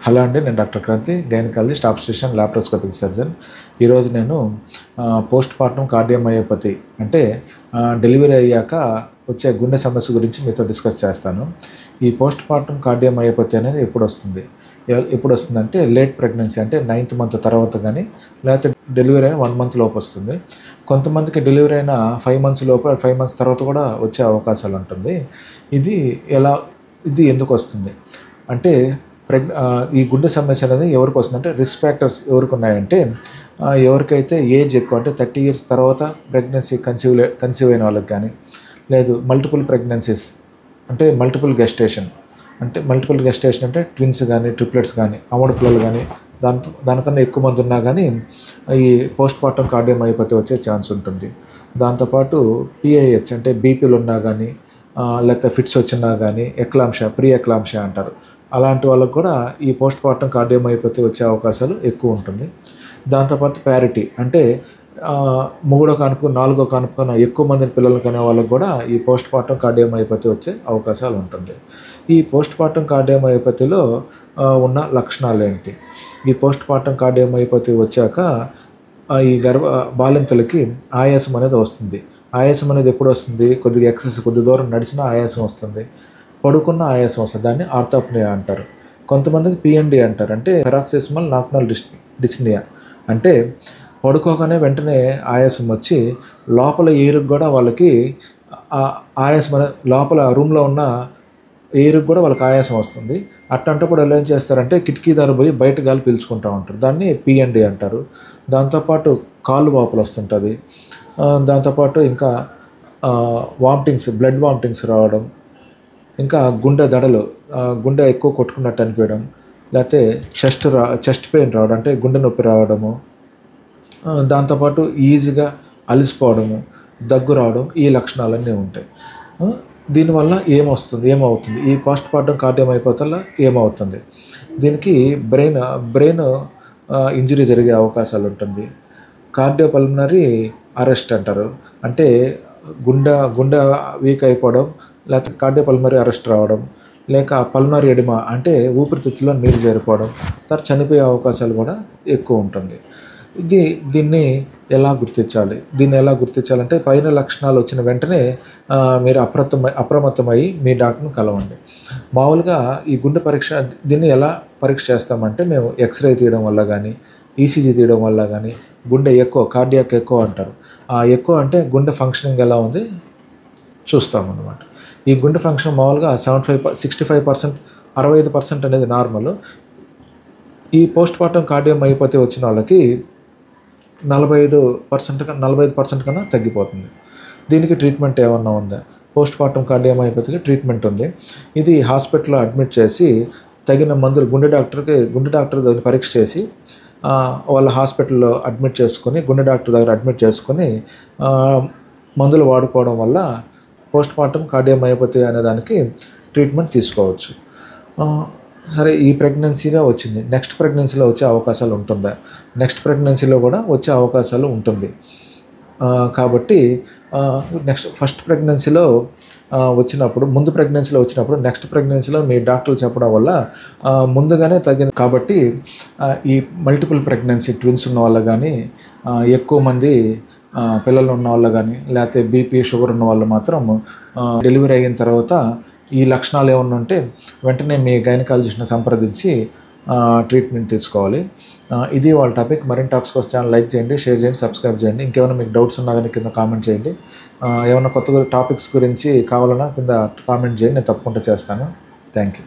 Hello అండి, నేను doctor Kranthi, gynaecologist, obstetrician, laparoscopic surgeon. ఈరోజు నేను పోస్ట్ పార్టమ్ కార్డియోమయోపతి అంటే డెలివరీ అయ్యాక వచ్చే గుండె సమస్య గురించి మీతో డిస్కస్ చేస్తాను. ఈ పోస్ట్ పార్టమ్ కార్డియోమయోపతి అనేది ఎప్పుడు వస్తుందంటే లేట్ ప్రెగ్నెన్సీ అంటే 9th మంత్ తర్వాత కానీ, లేకపోతే డెలివరీ అయిన 1 month లోపు వస్తుంది. కొంతమందికి డెలివరీ అయిన 5 months లోపు, 5 months తర్వాత కూడా వచ్చే అవకాశాలు ఉంటుంది. ఇది ఎందుకు వస్తుంది అంటే ఈ గుండె సమస్య అనేది ఎవరికి వస్తుందంటే రిస్క్ ఫ్యాక్టర్స్ ఎవరికి ఉన్నాయంటే ఎవరికైతే ఏజ్ ఎక్కువ అంటే 30 years తర్వాత ప్రెగ్నెన్సీ కన్సీవ్ అయిన వాళ్ళకి కానీ, లేదు మల్టిపుల్ ప్రెగ్నెన్సీస్ అంటే మల్టిపుల్ గెస్టేషన్ అంటే ట్విన్స్ కానీ, ట్రిప్లెట్స్ కానీ, అమ్మడి పిల్లలు కానీ, దానికన్నా ఎక్కువ మంది ఉన్నా కానీ ఈ పోస్ట్ పార్టమ్ కార్డియోమయోపతి వచ్చే ఛాన్స్ ఉంటుంది. దాంతోపాటు PIH అంటే బీపీలు ఉన్నా కానీ, లేకపోతే ఫిట్స్ వచ్చినా కానీ, ప్రీ ఎక్లాంషియా అంటారు, అలాంటి వాళ్ళకు కూడా ఈ పోస్ట్ పార్టమ్ కార్డియోమయోపతి వచ్చే అవకాశాలు ఎక్కువ ఉంటుంది. దాంతోపాటు ప్యారిటీ అంటే 3వ కాన్పు 4వ కాన్పు కన్నా ఎక్కువ మంది పిల్లలు కనే వాళ్ళకు కూడా ఈ పోస్ట్ పార్టమ్ కార్డియోమయోపతి వచ్చే అవకాశాలు ఉంటుంది. ఈ పోస్ట్ పార్టమ్ కార్డియోమయోపతిలో ఉన్న లక్షణాలు ఏంటి? ఈ పోస్ట్ పార్టమ్ కార్డియోమయోపతి వచ్చాక ఈ బాలింతలకి ఆయాసం అనేది వస్తుంది. ఆయాసం అనేది ఎప్పుడు వస్తుంది? కొద్ది దూరం నడిచినా ఆయాసం వస్తుంది, పడుకున్న ఆయాసం వస్తుంది. దాన్ని ఆర్థోప్నియా అంటారు. కొంతమందికి PND అంటారు, అంటే పెరాక్సిస్మల్ నాక్టర్నల్ డిస్నియా అంటే పడుకోగానే వెంటనే ఆయాసం వచ్చి లోపల ఎయిర్కి కూడా వాళ్ళకి ఆయాసం లోపల రూమ్లో ఉన్న ఎయిర్కి కూడా వాళ్ళకి ఆయాసం వస్తుంది. అట్లాంటప్పుడు వాళ్ళు ఏం చేస్తారంటే కిటికీ దారి పోయి బయట గాలి పీల్చుకుంటూ ఉంటారు. దాన్ని PND అంటారు. దాంతోపాటు కాళ్ళు వాపులు వస్తుంటుంది. దాంతోపాటు ఇంకా బ్లడ్ వామిటింగ్స్ రావడం, ఇంకా గుండె ఎక్కువ కొట్టుకున్నట్టు అనిపించడం, లేకపోతే చెస్ట్ పెయిన్ రావడం అంటే గుండె నొప్పి రావడము, దాంతోపాటు ఈజీగా అలసిపోవడము, దగ్గు రావడం, ఈ లక్షణాలన్నీ ఉంటాయి. దీనివల్ల ఏమవుతుంది ఈ పోస్ట్ పార్టమ్ కార్డియోమయోపతి వల్ల ఏమవుతుంది? దీనికి బ్రెయిన్ ఇంజరీ జరిగే అవకాశాలు ఉంటుంది. కార్డియోపల్మనరీ అరెస్ట్ అంటారు, అంటే గుండె వీక్ అయిపోవడం, లేకపోతే కార్డియోపల్మనరీ అరెస్ట్ రావడం, లేక పల్మనరీ ఎడిమా అంటే ఊపిరితిత్తులో నీరు చేరిపోవడం, తర్వాత చనిపోయే అవకాశాలు కూడా ఎక్కువ ఉంటుంది. దీన్ని ఎలా గుర్తించాలంటే పైన లక్షణాలు వచ్చిన వెంటనే మీరు అప్రమత్తమై మీ డాక్టర్ని కలవండి. మామూలుగా ఈ గుండె పరీక్ష దీన్ని ఎలా పరీక్ష చేస్తామంటే మేము ఎక్స్రే తీయడం వల్ల కానీ, ECG తీయడం వల్ల కానీ, గుండె కార్డియాక్ ఎక్కువ అంటారు, ఎక్కువ అంటే గుండె ఫంక్షనింగ్ ఎలా ఉంది చూస్తామన్నమాట. ఈ గుండె ఫంక్షన్ మామూలుగా 65%, 65% అనేది నార్మల్. ఈ పోస్ట్ పార్టమ్ కార్డియోమయోపతి వచ్చిన వాళ్ళకి 45% కన్నా తగ్గిపోతుంది. దీనికి ట్రీట్మెంట్ ఏమన్నా ఉందా? పోస్ట్ పార్టమ్ కార్డియోమయోపతికి ట్రీట్మెంట్ ఉంది. ఇది హాస్పిటల్లో అడ్మిట్ చేసి తగిన మందులు గుండె డాక్టర్ దాన్ని పరీక్ష చేసి వాళ్ళ హాస్పిటల్లో గుండె డాక్టర్ దగ్గర అడ్మిట్ చేసుకొని మందులు వాడుకోవడం వల్ల పోస్ట్ పార్టమ్ కార్డియోమయోపతి అనే దానికి ట్రీట్మెంట్ తీసుకోవచ్చు. సరే, ఈ ప్రెగ్నెన్సీగా వచ్చింది, నెక్స్ట్ ప్రెగ్నెన్సీలో వచ్చే అవకాశాలు ఉంటుందా? నెక్స్ట్ ప్రెగ్నెన్సీలో కూడా వచ్చే అవకాశాలు ఉంటుంది. కాబట్టి ఫస్ట్ ప్రెగ్నెన్సీలో వచ్చినప్పుడు, నెక్స్ట్ ప్రెగ్నెన్సీలో మీ డాక్టర్లు చెప్పడం వల్ల ముందుగానే తగ్గింది. కాబట్టి ఈ మల్టిపుల్ ప్రెగ్నెన్సీ ట్విన్స్ ఉన్న వాళ్ళు కానీ, ఎక్కువ మంది పిల్లలు ఉన్న వాళ్ళు కానీ, లేకపోతే BP, షుగర్ ఉన్న వాళ్ళు మాత్రం డెలివరీ అయిన తర్వాత ఈ లక్షణాలు ఏమన్నా ఉంటే వెంటనే మీ గైనకాలజిస్ట్ని సంప్రదించి ట్రీట్మెంట్ తీసుకోవాలి. ఇది వాళ్ళ టాపిక్. మరిన్ని టాపిక్స్ కోసం ఛానల్ లైక్ చేయండి, షేర్ చేయండి, సబ్స్క్రైబ్ చేయండి. ఇంకేమైనా మీకు డౌట్స్ ఉన్నా కానీ కింద కామెంట్ చేయండి. ఏమైనా కొత్త టాపిక్స్ గురించి కావాలన్నా కింద కామెంట్ చేయండి, నేను తప్పకుండా చేస్తాను. Thank you.